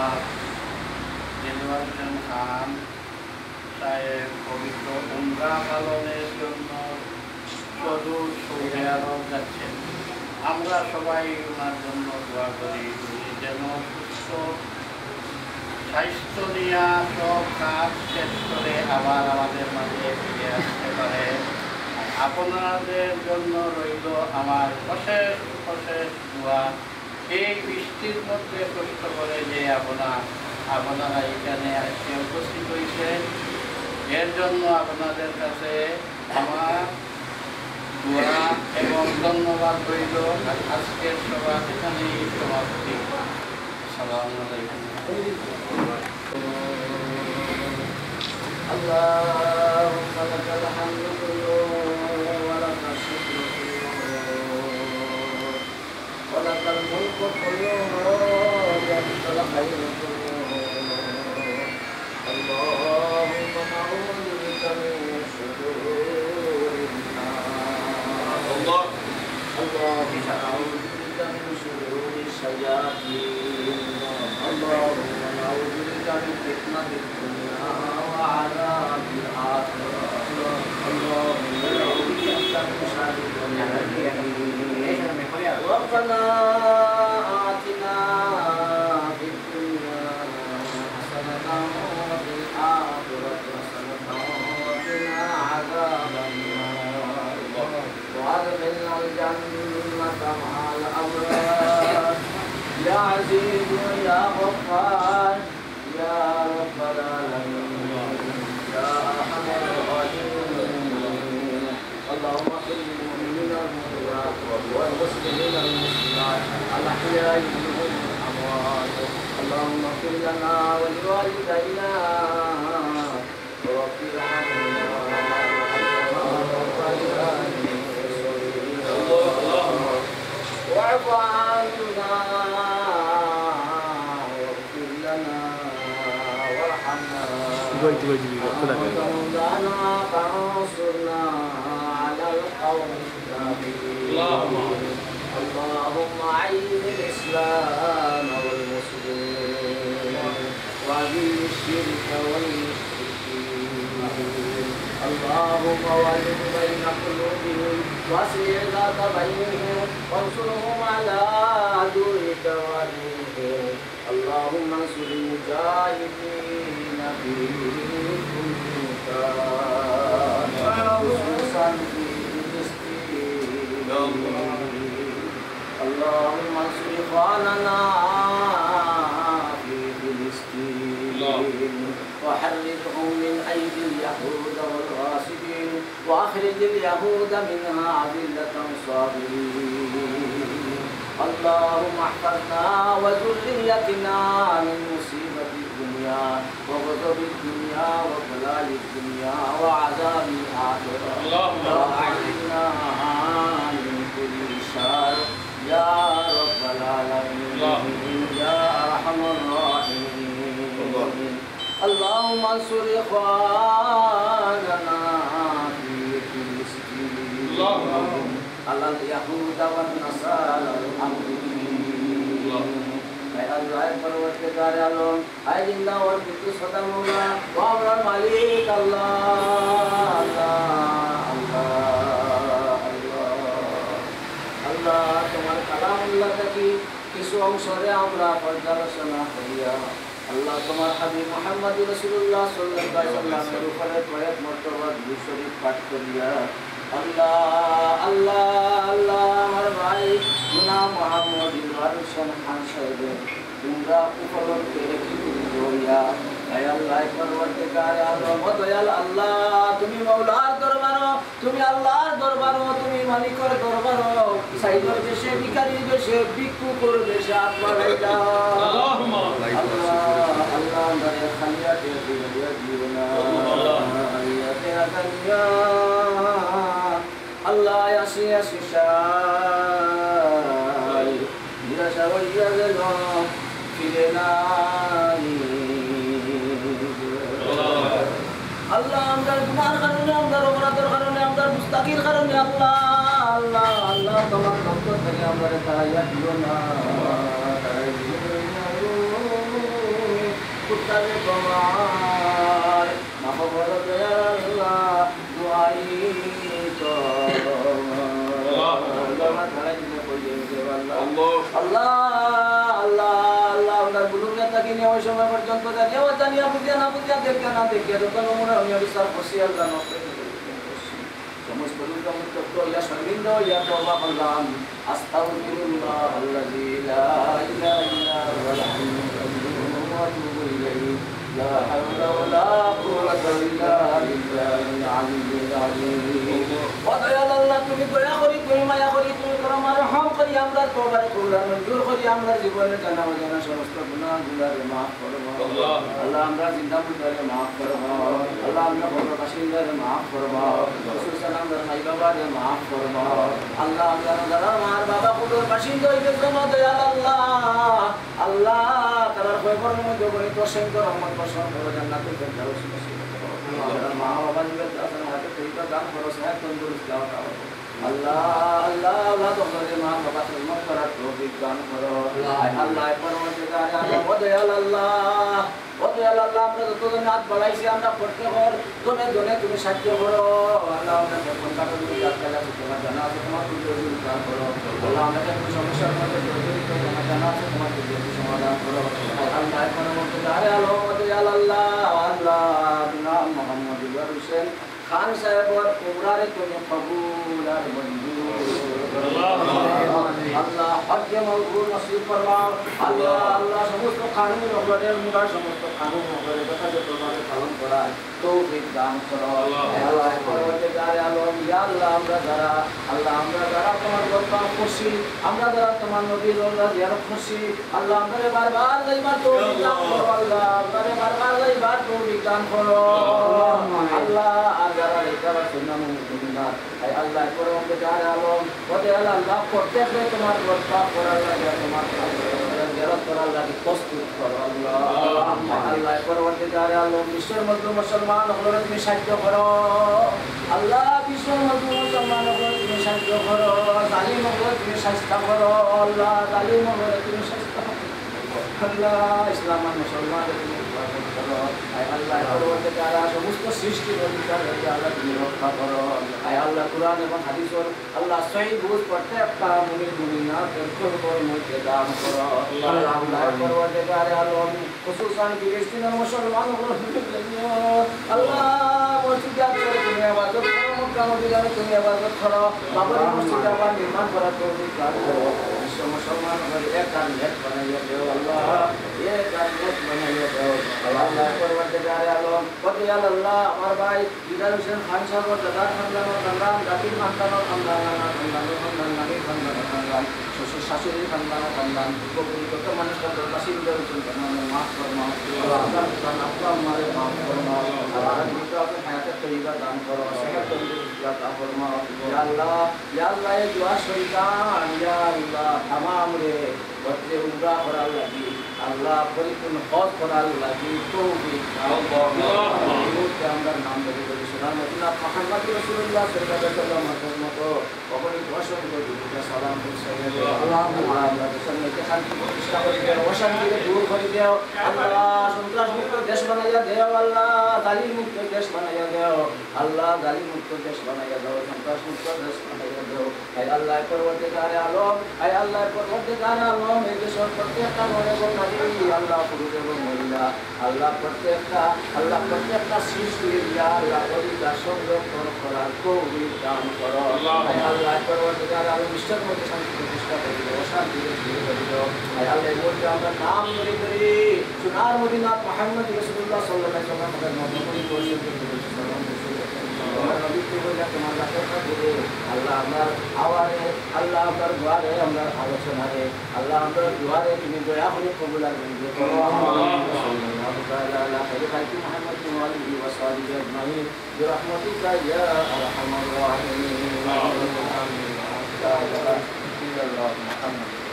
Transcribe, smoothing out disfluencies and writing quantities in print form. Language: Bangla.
জনাব দেলোয়ার হোসেন খান সাহেব পবিত্র উমরা পালনের জন্য সুদূর সৌদি আরব যাচ্ছেন। আমরা সবাই ওনার জন্য দোয়া করি, উনি যেন সুস্থ স্বাস্থ্য নিয়ে সব কাজ শেষ করে আবার আমাদের মাঝে ফিরে আসতে পারে। আপনাদের জন্য রইল আমার অশেষ অশেষ দোয়া। এই বৃষ্টির মধ্যে কষ্ট করে যে আপনারা এখানে এসে উপস্থিত হয়েছেন, এর জন্য আপনাদের কাছে আমার দোয়া এবং ধন্যবাদ রইল। আজকের সভা এখানেই সমাপ্তি। আসসালামু আলাইকুম। اللهم لك الحمد كله ولك الشكر كله ولك الملك كله بيدك الخير كله. اللهم نعوذ بك من شرور الناس، اللهم نعوذ بك من شرور الشياطين، اللهم نعوذ بك من فتنة الدنيا وعذاب الآخرة، اللهم نعوذ بك من شر الدنيا. ربنا آتنا في الدنيا حسنة وفي الآخرة حسنة وقنا عذاب النار، وأدخلنا الجنة مع الأبرار يا عزيز يا غفار يا رب العالمين يا أرحم الراحمين. اللهم اغفر للمؤمنين والمؤمنات والمسلمين والمسلمات الأحياء منهم والأموات. اللهم اغفر لنا ولوالدينا ورب ارحمهما واعف عنا واغفر لنا وارحمنا مولانا فانصرنا على القوم الكافرين. اللهم أعز الإسلام والمسلمين وأذل الشرك والمشركين. اللهم ولد بين قلوبهم واصلح ذات بينهم وانصرهم على عدوك وعدوهم. اللهم انصر المجاهدين في كل مكان خصوصا في فلسطين. اللهم انصر اخواننا في فلسطين وحررهم من أيدي اليهود والغاصبين وأخرج اليهود منها أذلة صاغرين. اللهم احفظنا وذريتنا من مصيبة الدنيا وغضب الدنيا وبلاء الدنيا وعذاب الآخرة وأعذنا من كل شر يا رب العالمين يا أرحم الراحمين. اللهم انصر إخواننا في فلسطين على اليهود والنصارى الحمدين. أي الله परवरदिगार आलम, أي जिंदा और मृत्यु सदा मौला व अमर मालिक अल्लाह अल्लाह अल्लाह अल्लाह तुम्हारे कलामुल्लाह की किस अंशरे আমরা পর্যালোচনা করিয়া আল্লাহ তোমার হাবিব মুহাম্মদ রাসূলুল্লাহ সাল্লাল্লাহু আলাইহি ওয়াসাল্লামের উপরে কয়েক মর্তবা দুরূদ শরীফ পাঠ করিয়া আল্লাহ আল্লাহ আল্লাহ আমার ভাই গুনাহ মুহাম্মদ দিলওয়ার হোসেন খান সাহেবের তোমরা উপলব্ধি রেখে করিয়া আয় আল্লাহ পরবর্তীকালে আলম দয়াল আল্লাহ তুমি মাওলার দরবার, তুমি আল্লাহর দরবার, তুমি মালিকের দরবার, সাইদের দেশে ভিখারির দেশে ভিক্ষুকের দেশে হাত বাড়াই দাও আল্লাহুম্মা আল্লাহ আল্লাহ দয়া খালিয়াতে দিয়া দিও না আয়াতে আকানিয়া আল্লাহ আসি আসি শাই নিরাশা হইয়া গেল ফিরে নাই আল্লাহ আমদার গুনার কারণে আমদার অপরাধের কারণে আমদার মুস্তাকির কারণে আল্লাহ আল্লাহ আল্লাহ তোমার পক্ষ থেকে আমাদের তাইয়া দিও না গুনাহগার তোমার মাফ করো দয়াল আল্লাহ দুআই তো আল্লাহ আল্লাহ আল্লাহ আমরা গুরুকে তাকে নিয়ে ওই সময় পর্যন্ত জানিয়ে জানিয়া বুঝিয়া না বুঝিয়া দেখে না দেখে যত নমুনা আমি বিচার করছি আল্লাহ সমস্ত ইয়া শর্মিন্দ ইয়া তওবা করলাম আস্তাগফিরুল্লাহ আল্লাযী লা ইলাহা ইল্লা হুয়াল হাইয়্যুল কাইয়্যুম ওয়া আতুবু ইলাইহি লা হাওলা ওয়ালা কুওয়াতা ইল্লা বিল্লাহিল আলিয়্যিল আযীম ওয়া দয়াল আল্লাহ তুমি দয়া করি তুমি মায়া করি তুমি করম আর রহম করি আমরা তওবা কবুল মঞ্জুর করি আমরা জীবনের জানা অজানা সমস্ত গুনাহগুলোকে maaf করো আল্লাহ আমরা জিন্দা মুর্দারে maaf করো আল্লাহ আমরা বড় বাসিন্দারে maaf করো রাসূল আমরা ভাই বাবারে maaf করো আল্লাহ আমরা যারা মার বাবা কুদর বাসিন্দা হইতে জন্য দয়াল আল্লাহ আল্লাহ তার কবরের মধ্যে করে তোষণ করো রহমত বর্ষণ করো জান্নাতুল ফেরদাউস নসিব করো আল্লাহ মা বাবা নিবেদ আসন হাতে তৈবা দান করো সেহত তন্দুরুস্তি দাও আল্লাহ আল্লাহ আল্লাহ তোমাদের মা বাবা খিদমত করার তৌফিক দান করো আল্লাহ পরমদিগার আলম ও দয়াল আল্লাহ ও দয়াল আল্লাহ আমরা যতজন হাত বাড়াইছি আমরা প্রত্যেকর দনে দনে তুমি সাহায্য করো আল্লাহ আমরা যখন কাটো তুমি যাত্রা তোমার জানা আছে তোমার দুর্যোগ দান করো আল্লাহ আমাদের কোনো সমস্যার মধ্যে দুর্যোগ তোমার জানা আছে তোমার দুর্যোগ সমাধান করো আল্লাহ পরমদিগার আলম ও দয়াল আল্লাহ আল্লাহ নাম মোহাম্মদ ইবরাহিম হোসেন খান সাহেবর উমরারে তুমি কবুল আর মঞ্জুর আল্লাহ হজ্জে মাবরুর নসিব ফরমাও আল্লাহ আল্লাহ সমস্ত কানুন ওগুলোর উমরার সমস্ত কানুন ওগুলোর যথাযথভাবে পালন করার তৌফিক দান করো আল্লাহ পরবর্তীকালে আলম ইয়া আল্লাহ আমরা যারা তোমার দরবার করছি আমরা যারা তোমার নবীর রওজা জিয়ারত করছি আল্লাহ আমাদের বারবার যাইবার তৌফিক দান করো আল্লাহ আমাদের বারবার যাইবার তৌফিক দান করো আল্লাহ যারা লেখাবা সুন্নাহ মুমিনাত আয় আল্লাহ পরবর্তীকালে আলম ওতে আল্লাহ প্রত্যেককে তোমার দরবার করার লাগে তোমার জিয়ারত করার লাগে প্রস্তুত করো আল্লাহ আল্লাহ পরবর্তীকালে আলম বিশ্বের মধ্যে মুসলমান হলে তুমি সাহায্য করো আল্লাহ বিশ্বের মধ্যে মুসলমান হলে তুমি সাহায্য করো জালিম হলে তুমি শাস্তি করো আল্লাহ জালিম হলে তুমি শাস্তি করো আল্লাহ ইসলাম আর মুসলমানদের তুমি হিফাজত করো আয় আল্লাহ পরবর্তীকালে সমস্ত সৃষ্টির অধিকার হয়ে আল্লাহ তুমি রক্ষা করো আয় আল্লাহ কুরআন এবং হাদিসের আল্লাহ সহিহ বুঝ প্রত্যেকটা মুমিন মুমিনাতের কবর মধ্যে দান করো আল্লাহ আল্লাহ পরবর্তীকালে আলম খুশুসান ফিলিস্তিনের মুসলমান আল্লাহ মসজিদে করে তুমি ইবাদত করো মক্কা মদিনায় তুমি ইবাদত করো বাবরি মসজিদ আবার নির্মাণ করার তৌফিক দান করো বিশ্ব মুসলমান হয়ে এক আর এক বানাইয়া দেও আল্লাহ এক আর এক বানাইয়া দেও আল্লাহ পরবর্তীকালে আলম কত আল্লাহ আমার ভাই ইদার হোসেন খান সাহেব দাদা খানদান জাতির খানদান শ্বশুর শাশুড়ির খানদান কত মানুষ বাসিন্দা মাফ ফরমাও আল্লাহ আমারে মাফ ফরমাও আর আপনি হায়াতে তৈবা দান করো সেহত দান ফরমাও ইয়া আল্লাহ এই দুআ শরীকান ইয়া আল্লাহ তামাম রে বচ্চে উমরা করার লাগি আল্লাহ পরিপূর্ণ হজ করার লাগি তৌফিক আল্লাহ আমরা নাম ধরে বলি সোনার মদিনা মুহাম্মদ রাসূলুল্লাহ সাল্লাল্লাহু আলাইহি ওয়াসাল্লামের মতো কখনই অসংখ্য দুরূদ সালাম পৌঁছাইয়া দাও আল্লাহ আমরা দেশকে শান্তি প্রতিষ্ঠা করে দাও অশান্তিকে দূর করে দাও আল্লাহ সন্ত্রাস মুক্ত দেশ বানাইয়া দাও আল্লাহ জালিম মুক্ত দেশ বানাইয়া দাও আল্লাহ জালিম মুক্ত দেশ বানাইয়া দাও সন্ত্রাস মুক্ত দেশ বানাইয়া দাও আয় আল্লাহ পরবর্তীকালে আলম আয় আল্লাহ পরবর্তীকালে আলম এই দেশের প্রত্যেকটা ঘরে এবং নারী আল্লাহ পুরুষ এবং মহিলা আল্লাহ প্রত্যেকটা সৃষ্টি ইয়া আল্লাহ অধিকার সংরক্ষণ করার তৌফিক দান করো আয় আল্লাহ পরবর্তীকালে আলম বিশ্বের মধ্যে শান্তি প্রতিষ্ঠা করে দাও অশান্তি দূর করে দাও আয় আল্লাহ এই মধ্যে আমরা নাম ধরে করি সোনার মদিনা মুহাম্মদ রাসূলুল্লাহ সাল্লাল্লাহু আলাইহি ওয়াসাল্লামের মতো করে তোমার নবীকে বলে তোমার রাখা করে আল্লাহ আমার আওয়ারে আল্লাহ আমার দুয়ারে আমরা আলোচনা রে আল্লাহ আমরা দুয়ারে তুমি দয়া করে কবুল আর মঞ্জুর করো সাল্লাল্লাহু তাআলা আলা খাইরি খালকি মুহাম্মদ ওয়া আলিহি ওয়া সাহবিহি আজমাইন বিরহমাতিকা ইয়া আরহামার রাহিমিন আমিন আল্লাহ মুহাম্মদ